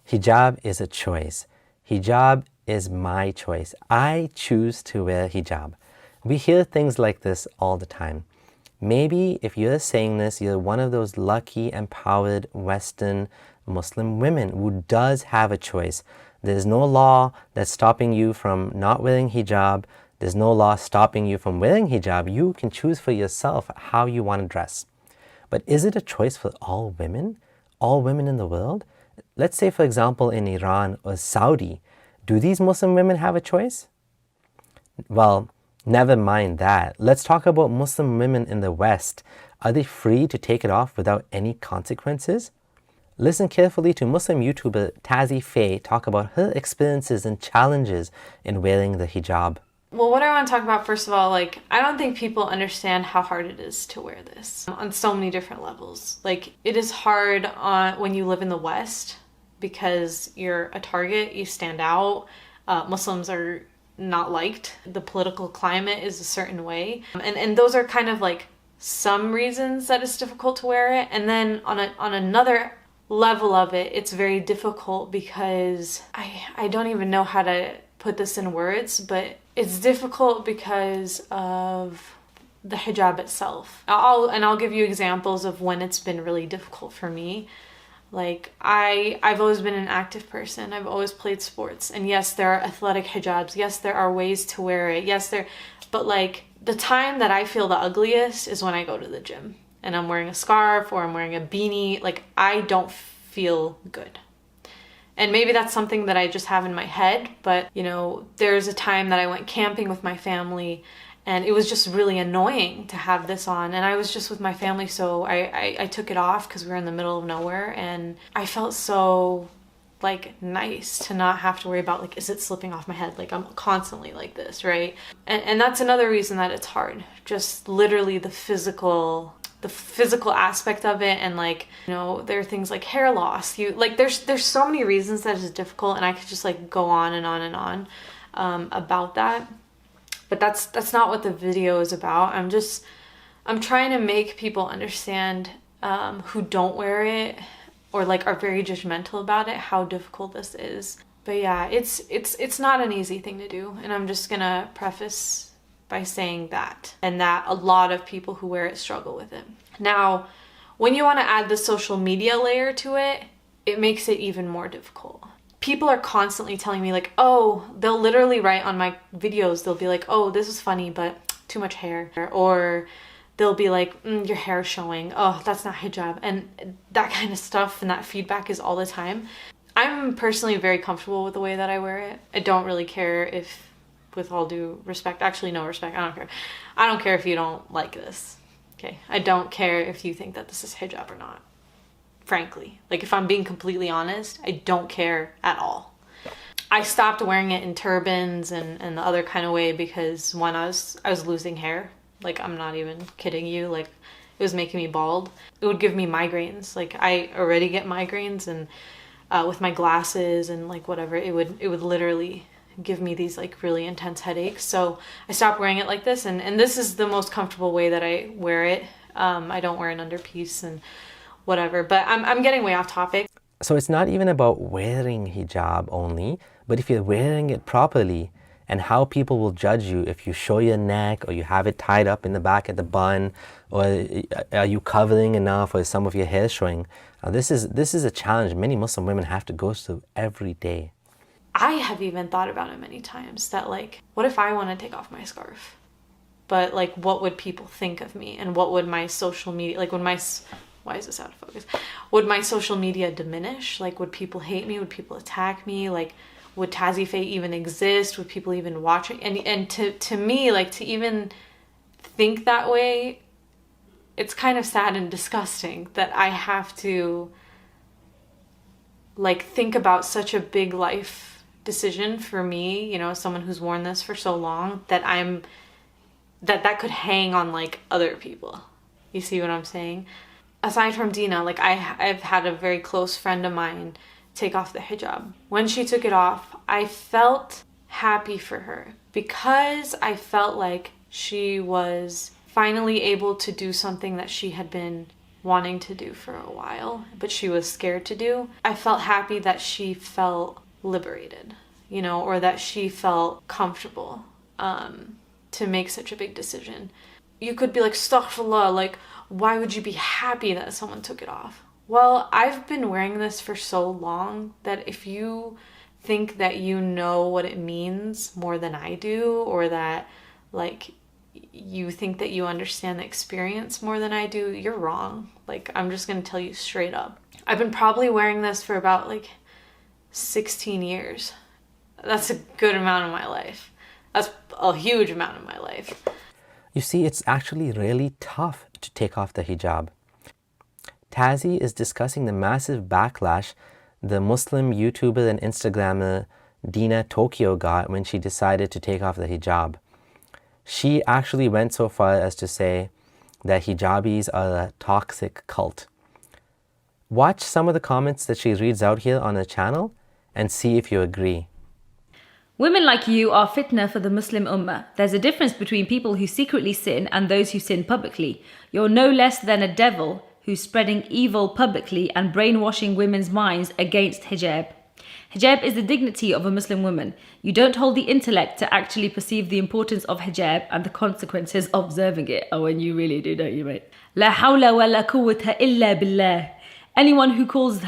Hijab is a choice. Hijab is my choice. I choose to wear hijab. We hear things like this all the time. Maybe if you're saying this, you're one of those lucky, empowered Western Muslim women who does have a choice. There's no law that's stopping you from not wearing hijab. There's no law stopping you from wearing hijab. You can choose for yourself how you want to dress. But is it a choice for all women? All women in the world? Let's say, for example, in Iran or Saudi, do these Muslim women have a choice? Well, never mind that. Let's talk about Muslim women in the West. Are they free to take it off without any consequences? Listen carefully to Muslim YouTuber Tazi Faye talk about her experiences and challenges in wearing the hijab. Well, what I want to talk about, first of all, I don't think people understand how hard it is to wear this on so many different levels. It is hard when you live in the West because you're a target, you stand out. Muslims are not liked. The political climate is a certain way. And those are kind of some reasons that it's difficult to wear it. And then on another level of it, it's very difficult because I don't even know how to put this in words, but it's difficult because of the hijab itself. I'll give you examples of when it's been really difficult for me. I've always been an active person. I've always played sports. And yes, there are athletic hijabs. Yes, there are ways to wear it. But the time that I feel the ugliest is when I go to the gym and I'm wearing a scarf or I'm wearing a beanie. I don't feel good. And maybe that's something that I just have in my head, but there's a time that I went camping with my family and it was just really annoying to have this on. And I was just with my family, so I took it off because we were in the middle of nowhere, and I felt so nice to not have to worry about is it slipping off my head. I'm constantly like this, right? And that's another reason that it's hard. Just literally the physical aspect of it, and there are things like hair loss. There's so many reasons that it's difficult, and I could just go on and on and on about that. But that's not what the video is about. I'm trying to make people understand who don't wear it or are very judgmental about it, how difficult this is. But yeah, it's not an easy thing to do, and I'm just gonna preface by saying that, and that a lot of people who wear it struggle with it. Now, when you want to add the social media layer to it, it makes it even more difficult. People are constantly telling me oh, they'll literally write on my videos, they'll be oh, this is funny, but too much hair. Or they'll be your hair is showing. Oh, that's not hijab. And that kind of stuff, and that feedback is all the time. I'm personally very comfortable with the way that I wear it. I don't really care if, with all due respect, actually no respect, I don't care. I don't care if you don't like this, okay? I don't care if you think that this is hijab or not, frankly. If I'm being completely honest, I don't care at all. I stopped wearing it in turbans and the other kind of way because when I was losing hair. I'm not even kidding you, it was making me bald. It would give me migraines. I already get migraines, and with my glasses and whatever, it would literally give me these really intense headaches. So I stopped wearing it like this, and this is the most comfortable way that I wear it. I don't wear an underpiece and whatever, but I'm getting way off topic. So it's not even about wearing hijab only, but if you're wearing it properly, and how people will judge you if you show your neck or you have it tied up in the back at the bun, or are you covering enough, or is some of your hair showing. This is a challenge many Muslim women have to go through every day. I have even thought about it many times that what if I want to take off my scarf? But what would people think of me, and what would my social media, why is this out of focus? Would my social media diminish? Would people hate me? Would people attack me? Would Tazi Faye even exist? Would people even watch it? And to me, to even think that way, it's kind of sad and disgusting that I have to think about such a big life decision for me, someone who's worn this for so long, that that could hang on other people. You see what I'm saying? Aside from Dina, I've had a very close friend of mine take off the hijab. When she took it off, I felt happy for her because I felt like she was finally able to do something that she had been wanting to do for a while, but she was scared to do. I felt happy that she felt liberated, you know, or that she felt comfortable to make such a big decision. You could be like, astaghfirullah, like, why would you be happy that someone took it off? Well, I've been wearing this for so long that if you think that you know what it means more than I do, or that like you think that you understand the experience more than I do, you're wrong. Like, I'm just gonna tell you straight up. I've been probably wearing this for about like 16 years. That's a good amount of my life. That's a huge amount of my life. You see, it's actually really tough to take off the hijab. Tazi is discussing the massive backlash the Muslim YouTuber and Instagrammer Dina Tokyo got when she decided to take off the hijab. She actually went so far as to say that hijabis are a toxic cult. Watch some of the comments that she reads out here on her channel and see if you agree. Women like you are fitna for the Muslim Ummah. There's a difference between people who secretly sin and those who sin publicly. You're no less than a devil who's spreading evil publicly and brainwashing women's minds against hijab. Hijab is the dignity of a Muslim woman. You don't hold the intellect to actually perceive the importance of hijab and the consequences of observing it. Oh, and you really do, don't you, mate? La hawla wa la quwwata illa billah. Anyone who calls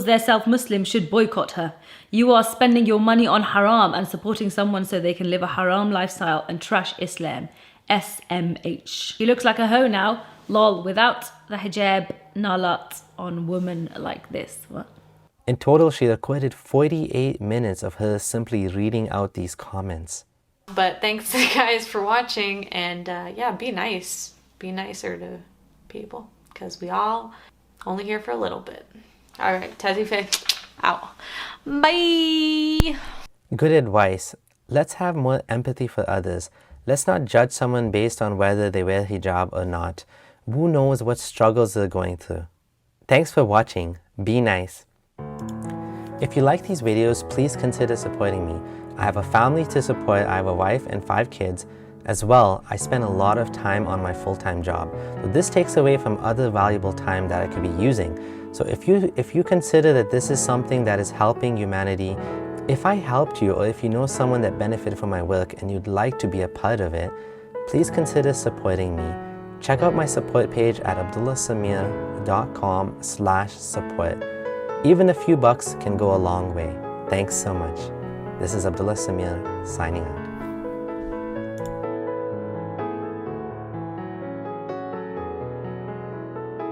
their self Muslim should boycott her. You are spending your money on haram and supporting someone so they can live a haram lifestyle and trash Islam. SMH. She looks like a hoe now. Lol, without the hijab, nalat on women like this. What? In total, she recorded 48 minutes of her simply reading out these comments. But thanks guys for watching, and yeah, be nice. Be nicer to people, because we all only here for a little bit. All right, Tazi Faye, out. Bye. Good advice. Let's have more empathy for others. Let's not judge someone based on whether they wear hijab or not. Who knows what struggles they're going through? Thanks for watching. Be nice. If you like these videos, please consider supporting me. I have a family to support. I have a wife and 5 kids. As well, I spend a lot of time on my full-time job. So this takes away from other valuable time that I could be using. So if you consider that this is something that is helping humanity, if I helped you, or if you know someone that benefited from my work and you'd like to be a part of it, please consider supporting me. Check out my support page at abdullahsamir.com/support. Even a few bucks can go a long way. Thanks so much. This is Abdullah Samir signing out.